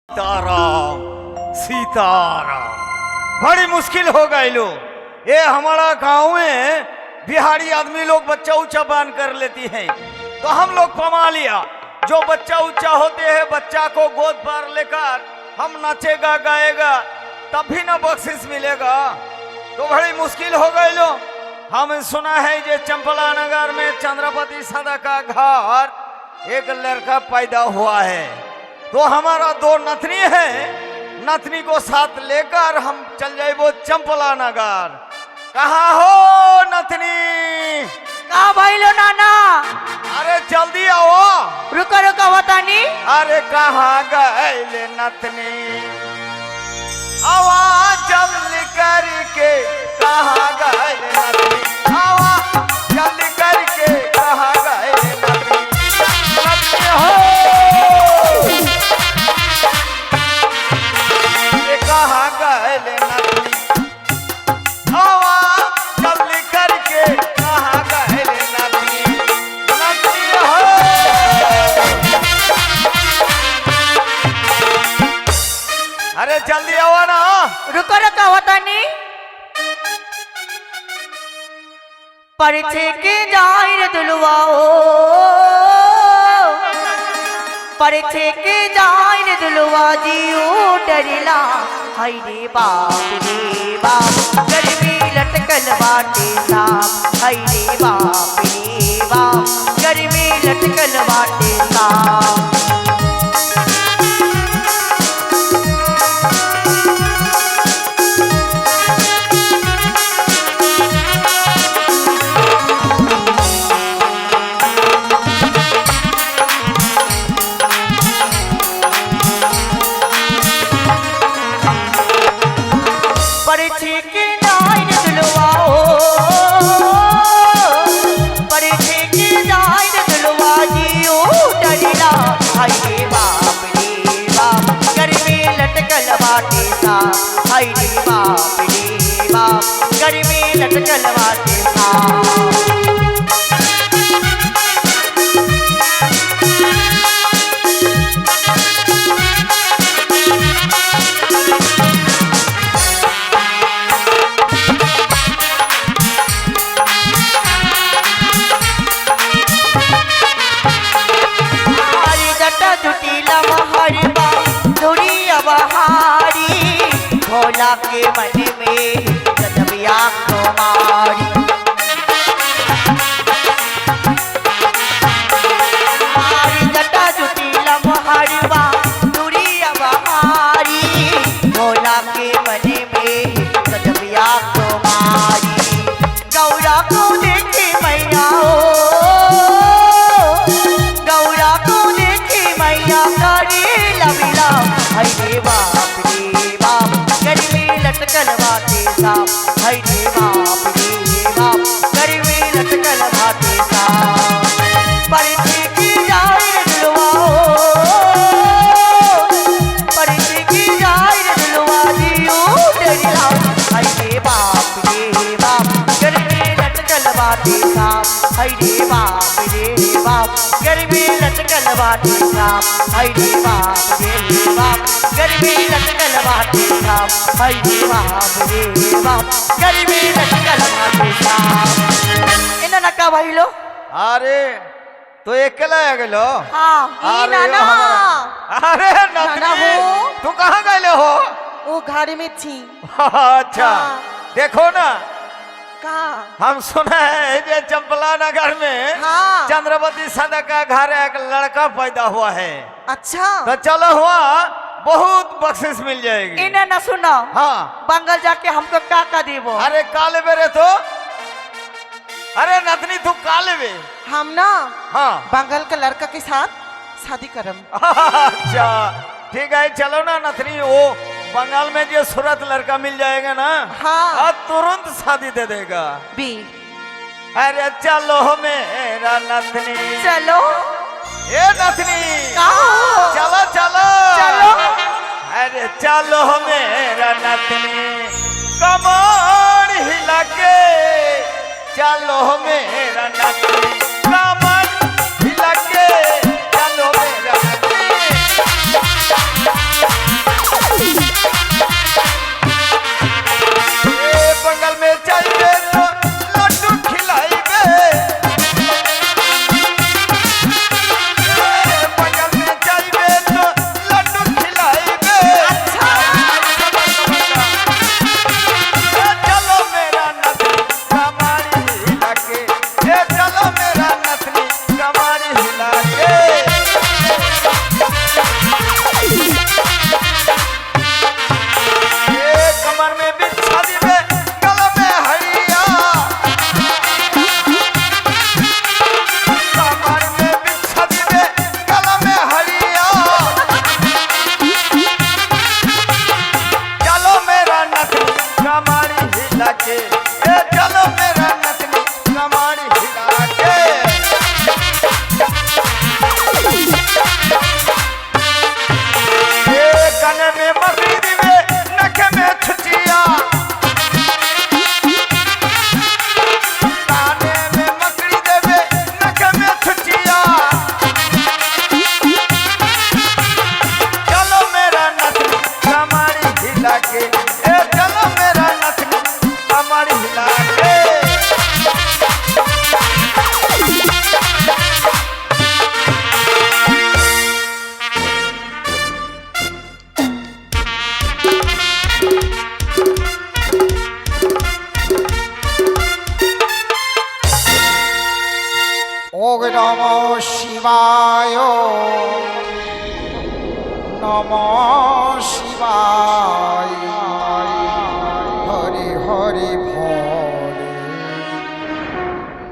सीताराम सीताराम। बड़ी मुश्किल हो गई लो। ये हमारा गांव में बिहारी आदमी लोग बच्चा ऊंचा बांध कर लेती हैं, तो हम लोग कमा लिया। जो बच्चा ऊंचा होते हैं बच्चा को गोद पर लेकर हम नाचेगा गाएगा तब भी ना बख्शिश मिलेगा। तो बड़ी मुश्किल हो गई लो। हम सुना है ये चंपला नगर में चंद्रपति सदा का घर एक लड़का पैदा हुआ है, तो हमारा दो नथनी है, नथनी को साथ लेकर हम चल जाए वो चंपला नगर। कहाँ हो नथनी? का भाई लो नाना? अरे जल्दी आओ। रुको रुको बतानी। अरे कहाँ गए नथनी? आवाज जल्दी करके कहाँ गए नथनी? आवाज जल्दी करके कहाँ गए नथनी? नथनी हो ये कहाँ गए नथनी? आवाज जल्दी करके कहाँ गए नथनी? नथनी हो अरे जल्दी आओ ना। रुको रुको बतानी। परिछे के जाहिर दुलवाओ, परिछे के जाहिर दुलवा जियो डरिला। हाय रे बाप गर्मी लटकल बाटे साप। हाय रे बाप गर्मी लटकल बाटे साप। परिछे के जाहिर दुलवाओ, परिछे के जाहिर दुलवा जियो डरिला। हाय रे बाप गर्मी लटकल बाटे साप। हाय रे बाप गर्मी लटकल बाटे साप। भोला के मन में जदबिया कुमारी। मारी जटा जुटी लमहरवा दुरिया बहारी। भोला के मन में जदबिया कुमारी। गौरा को देखे मैया हो, गौरा को देखे मैया करे लबिला। हाय रे बाप गर्मी लटकल बाटे साप। हाय रे बाप गर्मी लटकल बाटे साप। परिछे की जाहिर दुलवाओ, परिछे की जाहिर दुलवा जियो डरिला। हाय रे बाप गर्मी लटकल बाटे साप। हाय रे बाप गर्मी लटकल बाटे साप। हाय रे बाप गर्मी लटकल बाटे साप। हाय रे बाप गर्मी लटकल बाटे साप। इना नका भाई लो। अरे तो अकेला आ गेलो? हाँ ई नाना। अरे नथनी तू कहाँ गए हो? वो घर में थी। अच्छा हाँ। देखो ना, का हम सुना है ये चंपला नगर में हाँ। चंद्रपति सदा का घर एक लड़का पैदा हुआ है। अच्छा तो चलो हुआ बहुत बख्शिश मिल जाएगी। इन्हें न सुनो। हाँ बंगाल जाके हमको का देवो? अरे काले बेरे तो अरे नथनी तू काले बे। हम ना हाँ बंगाल के लड़का के साथ शादी करम। अच्छा ठीक है चलो ना नथनी, वो बंगाल में जो सूरत लड़का मिल जाएगा ना हाँ तुरंत शादी दे देगा बी। अरे चलो मेरा नथनी, चलो ए नथनी चलो चलो चलो। अरे चलो मेरा नथनी कमर हिला के चलो मेरा नथनी कमर हिला के चलो मेरा नथनी। শিবায় হরি হরি ভোলে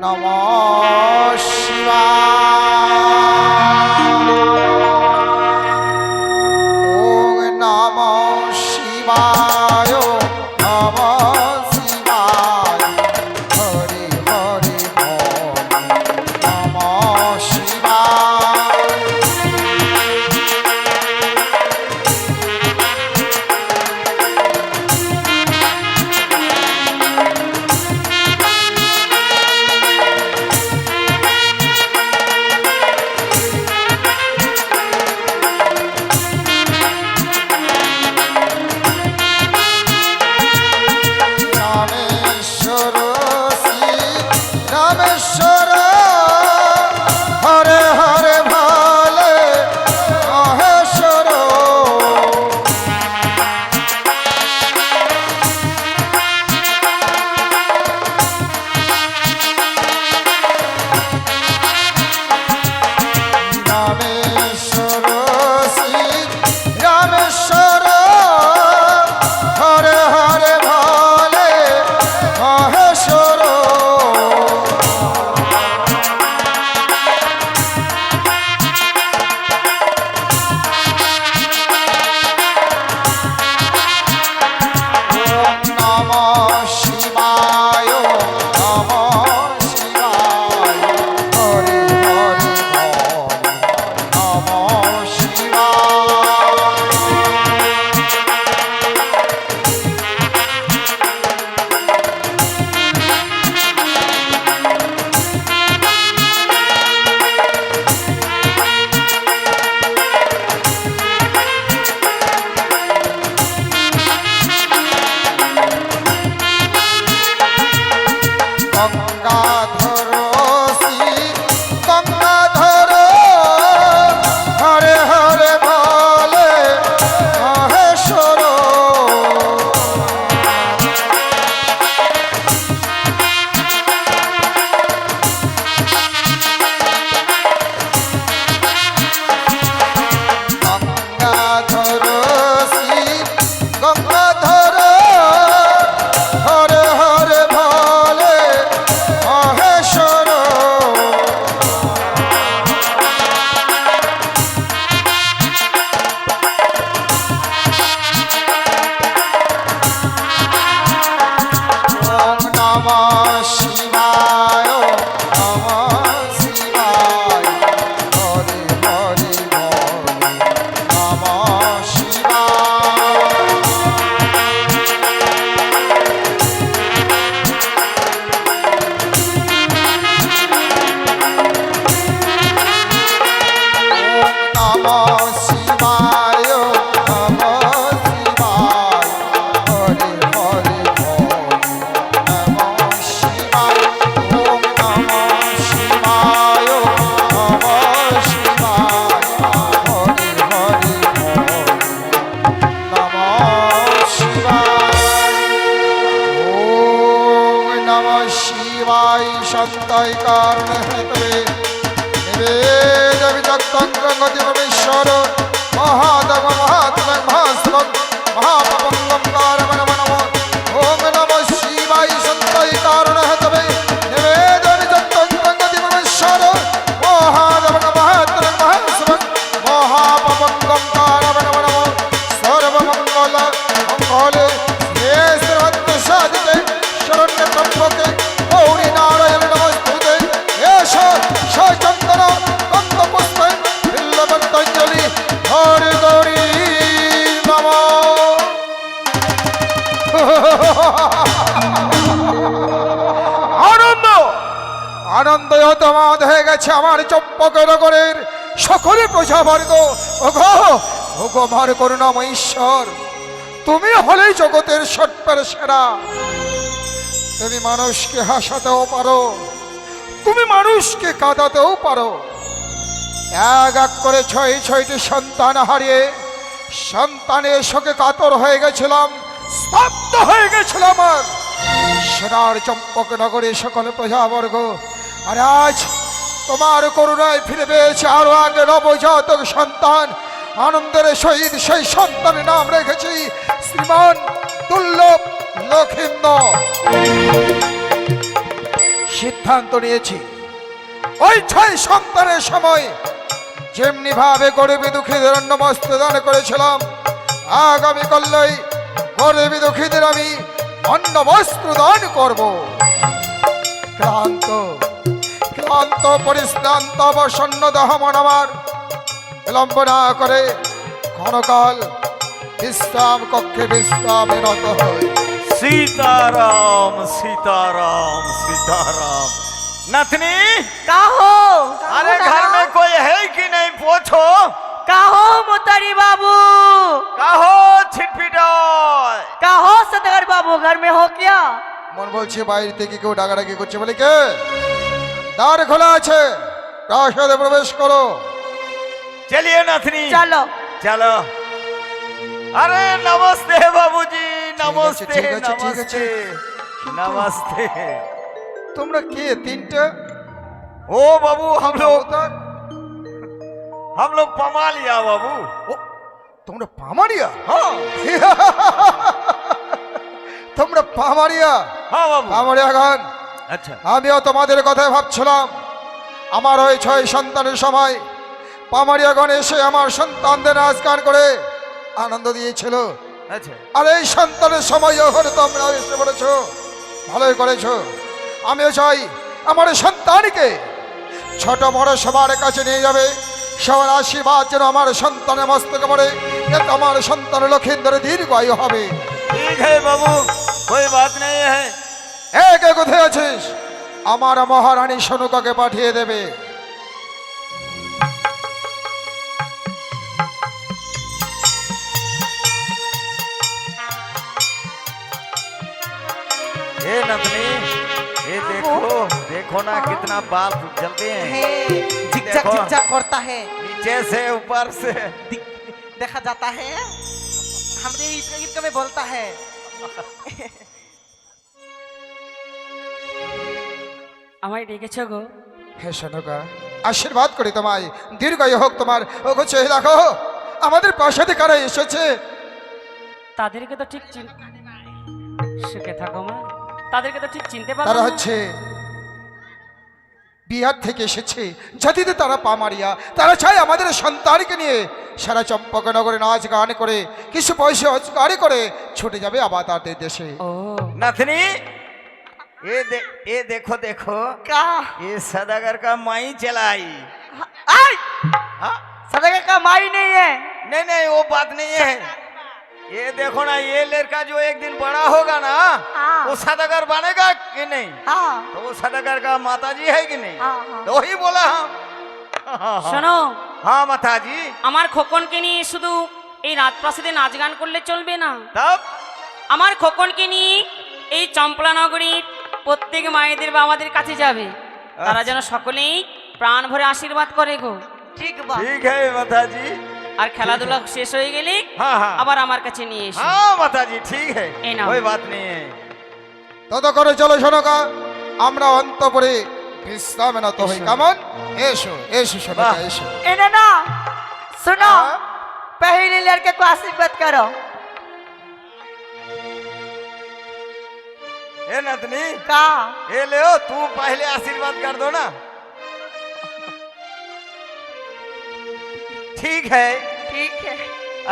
নমঃ শিবায় ওম নমঃ শিবায় নমঃ শিবায় হরি হরি ভোলে নমঃ শিবায় রামেশ্বর শ্রী রামেশ্বর হরে হরে ভালে মহেশ্বর রামেশ্বর শ্রী রামেশ্বর হরে হরে ভালে মহেশ্বর ওম নমঃ শিবায় নমঃ শিবায় হরি হরি ভোলে নমঃ শিবায় গঙ্গাধর শ্রী গঙ্গাধর হরে হরে ভালে মহেশ্বর গঙ্গাধর শ্রী গঙ্গাধর হরে হরে ভালে মহেশ্বর ওম নমঃ শিবায় নমঃ শিবায় হরি হরি ভোলে নমঃ শিবায় ওম নমঃ শিবায় নমঃ শিবায় হরি হরি ভোলে নমঃ শিবায় ওম নমঃ শিবায় নমঃ শিবায় হরি হরি ভোলে নমঃ শিবায় ওম নমঃ শিবায় শান্তায় কারণ হেতবে নিবেদ বিচক্তন্ত্র গতি পরমেশ্বর মহাদেব মহাত্ম মহাস্ব মহাপঙ্গম কারণ নম ওম নমঃ শিবায় শান্তায় কারণ হেতবে নিবেদ বিচক্তন্ত্র গতি পরমেশ্বর মহাদেব মহাত্ম মহাস্ব মহাপঙ্গম কারণ নম সর্বমঙ্গল মঙ্গলে শ্রেষ্ঠ সাধিতে শরণ্য ব্রহ্মকে গৌরী নারায়ণ নমস্তুতে এষ সচন্দন কন্দ পুষ্প বিল্লবন্তঞ্জলি হরে গৌরী নম আনন্দ আনন্দ হতমাদ হয়ে গেছে আমার চম্পকনগরের সকলে প্রজাবর্গ ওগো ওগো আমার করুণাময় ঈশ্বর তুমি হলে জগতের সত্তর সেরা তুমি মানুষকে হাসাতেও পারো তুমি মানুষকে কাঁদাতেও পারো এক এক করে ছয়টি সন্তান হারিয়ে সন্তানের শোকে কাতর হয়ে গেছিলাম স্তব্ধ হয়ে গেছিলাম আর সোনার চম্পকনগরের সকল প্রজাবর্গ আর আজ তোমার করুণায় ফিরে পেয়েছে আরো এক নবজাতক সন্তান আনন্দের সহিত সেই সন্তানের নাম রেখেছি শ্রীমান দুর্লভ লক্ষিন্দর। সিদ্ধান্ত নিয়েছি ওই 6 সন্তানের সময় যেমনি ভাবে গরিবী দুঃখীদের অন্ন বস্ত্র দান করেছিলাম, আগামী কালেই গরিবী দুঃখীদের আমি অন্ন বস্ত্র দান করব। ক্লান্ত ক্লান্ত পরিশ্রান্ত অবসন্ন দেহ মন আমার বিলম্ব না করে ক্ষণকাল বিশ্রাম কক্ষে বিশ্রামে নত হয়। सीताराम सीताराम सीताराम। नथनी, काहो अरे घर में कोई है कि नहीं पूछो। काहो मोतारी बाबू, कहो छिटपिटाय। काहो सदगर बाबू, घर में हो क्या? মন বলছে বাইরে থেকে কেউ ডাকাডাকি করছে বলে কে? দ্বার খোলা আছে, প্রাসাদে প্রবেশ করো। चलिए नथनी चलो चलो। अरे नमस्ते बाबूजी, नमस्ते ठीक है, ठीक है। नमस्ते नमस्ते। তোমরা কে তিনটে? ओ बाबू हम लोग पमा लिया बाबू। ও তোমরা পামারিয়া? हाँ তোমরা পামারিয়া? हाँ बाबू। পামারিয়া গান। अच्छा আমিও তোমাদের কথাই ভাবছিলাম। আমার ওই 6 সন্তানের সময় পামারিয়াগণ এসে আমার সন্তানদের নাচ গান করে আনন্দ দিয়েছিল। अच्छा আর এই সন্তানের সময় যখন তোমরা এসে পড়েছো, ভালোই করেছো। আমিও চাই আমার সন্তানকে ছোট বড় সবার কাছে নিয়ে যাবে, সবার আশীর্বাদ যেন আমার সন্তানের মস্তকে পড়ে, এতে আমার সন্তান লক্ষিন্দরের দীর্ঘায়ু হবে। ठीक है बाबू, कोई बात नहीं है। কে কোথায় আছিস? আমার মহারানী সনুকাকে পাঠিয়ে দেবে। ये नथनी, ये देखो देखो ना कितना बाल जलते हैं। झिकझक देखो। झिकझक करता है, नीचे से ऊपर से। देखा जाता है। हमने ईद में बोलता है। আমায় ডেকেছো গো? হে সনুকা, আশীর্বাদ করি তোমায়, দীর্ঘায়ু হোক তোমার। ওগো চেয়ে দেখো আমাদের প্রাসাদে কারা এসেছে। তাদেরকে তো ঠিক সুখে থাকো মা, তাদেরকে তো ঠিক চিনতে পারো তারা না। হচ্ছে বিহার থেকে এসেছে, জাতিতে তারা পামারিয়া। তারা চায় আমাদের সন্তানকে নিয়ে সারা চম্পকনগরে নাচ গান করে কিছু পয়সা রোজগার করে ছুটে যাবে আবার তাদের দেশে। ও नथनी, ये देखो देखो, क्या? ये सदागर का माई चलाई। आई हाँ? सदगर का माई नहीं है। नहीं नहीं वो बात नहीं है। ये देखो ना, ये लड़का जो एक दिन बड़ा होगा ना, हाँ। वो सदागर बनेगा कि नहीं? हाँ तो वो सदागर का माताजी है कि नहीं? हाँ हाँ। तो वही बोला हम। শোনো, हाँ माताजी। আমার খোকনকে নিয়ে শুধু এই রাজপ্রাসাদে নাচ গান করলে চলবে না। तब আমার খোকনকে নিয়ে এই চম্পলা নগরীর প্রত্যেক মায়েদের বাবাদের কাছে যাবে, তারা যেন সকলেই প্রাণ ভরে আশীর্বাদ করে গো। ठीक बा। ठीक है माताजी। আর খেলাধুলা শেষ হয়ে গেলে हाँ हाँ আবার আমার কাছে নিয়ে এসো। हाँ माताजी ठीक है, ए नाओ। कोई बात नहीं है। তত করে চলো সনুকা, আমরা অন্তঃপুরে বিশ্রামে নত হই। কেমন? এসো এসো সনুকা বাহ। এসো। इन्हें ना सुनो, हाँ? पहले लड़के को आशीर्वाद करो। ए नतनी, का ये ले तू पहले आशीर्वाद कर दो ना। ठीक है। ठीक है।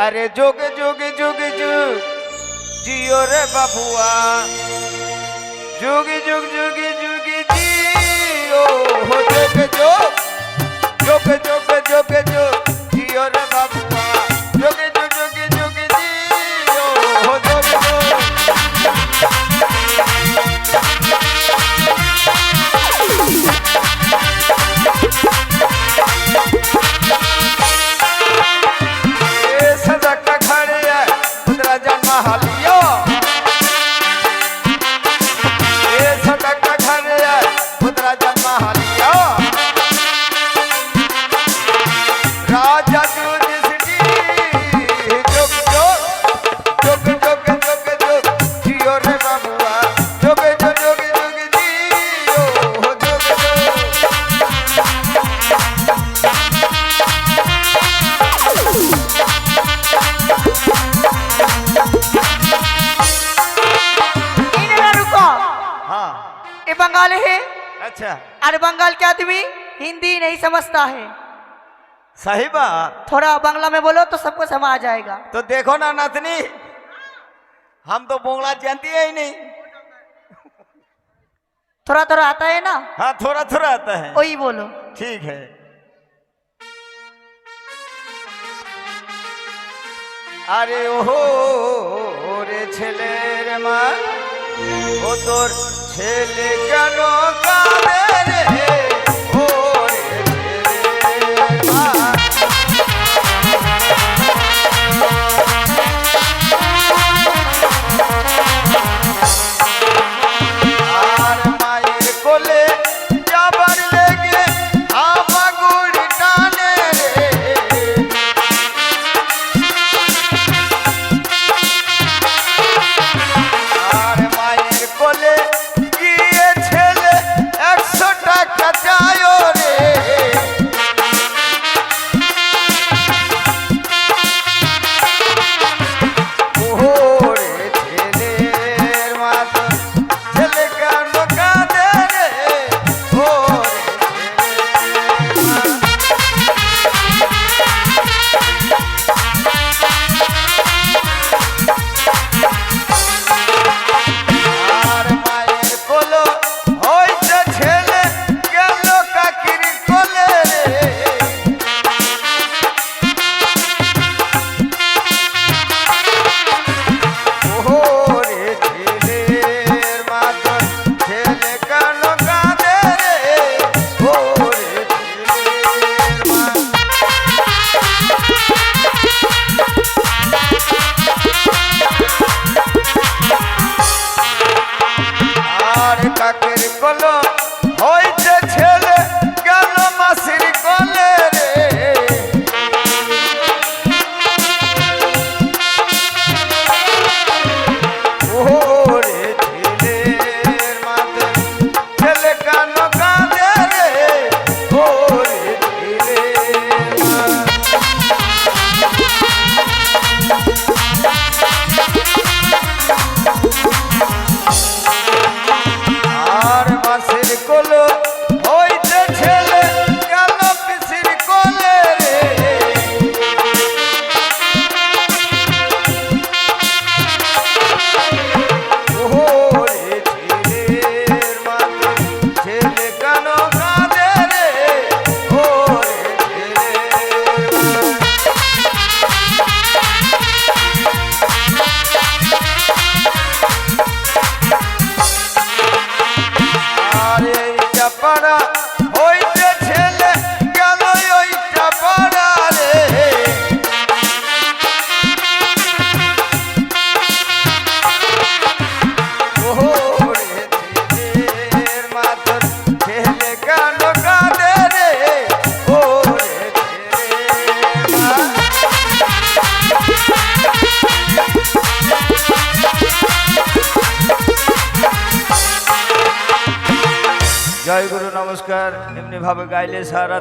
अरे जोग जोग जोग जोग जियो रे बाबुआ, जोगी जोग जोगी जोगी जियो हो, जोग जोग जोग जोग जोग जोग जियो रे बाबुआ, जोगी जोग जोगी जोगी जियो हो, जोग जोग। ये सदक का खड़े है पुत्रा जन्मा हालियो, ये सदक का खड़े है पुत्रा जन्मा हालियो, राजा जो जिस बंगाल है अच्छा और बंगाल के आदमी हिंदी नहीं समझता है। सही बात। थोड़ा बांग्ला में बोलो तो सबको समझ आ जाएगा। तो देखो ना नथनी, हम तो बोंगला जानती है ही नहीं। थोड़ा थोड़ा आता है ना, हाँ थोड़ा थोड़ा आता है। वही बोलो। ठीक है। আরে ওহো রে ছেলের মা, ও তোর ছেলে কেন কাঁদে রে, ও রে ছেলের মা। আর মায়ের কোলে যাবার লেগে আমাগুড়ি টানে রে, আর মায়ের কোলে গিয়ে ছেলে 100 টাকা চায় রে। ওরে ছেলের মা, তোর ছেলে কেন কাঁদে রে, ওরে ছেলের মা। আর মায়ের কোলো হইছে ছেলে গেল কাকির কোলে রে, ওরে ছেলের মা, তোর ছেলে কেন কাঁদে রে, ওরে ছেলের মা। আর কাকের কোলো হইছে ছেলে গেল মাসির কোলে রে, ওরে ছেলের মা, তোর ছেলে কেন কাঁদে রে, ওরে ছেলের মা। আর মাসির কোলো হইছে ছেলে গেল পিসির কোলে রে, ওরে ছেলের মা, তোর ছেলে কেন কাঁদে রে, ওরে ছেলের মা। আর এইটা পাড়া হইতে ছেলে গেল ওইটা পাড়া রে, ওরে ছেলের মা, তোর ছেলে কেন কাঁদে রে, ওরে ছেলের মা। জয় গুরু, নমস্কার। এমনি ভাবে গাইলে সারা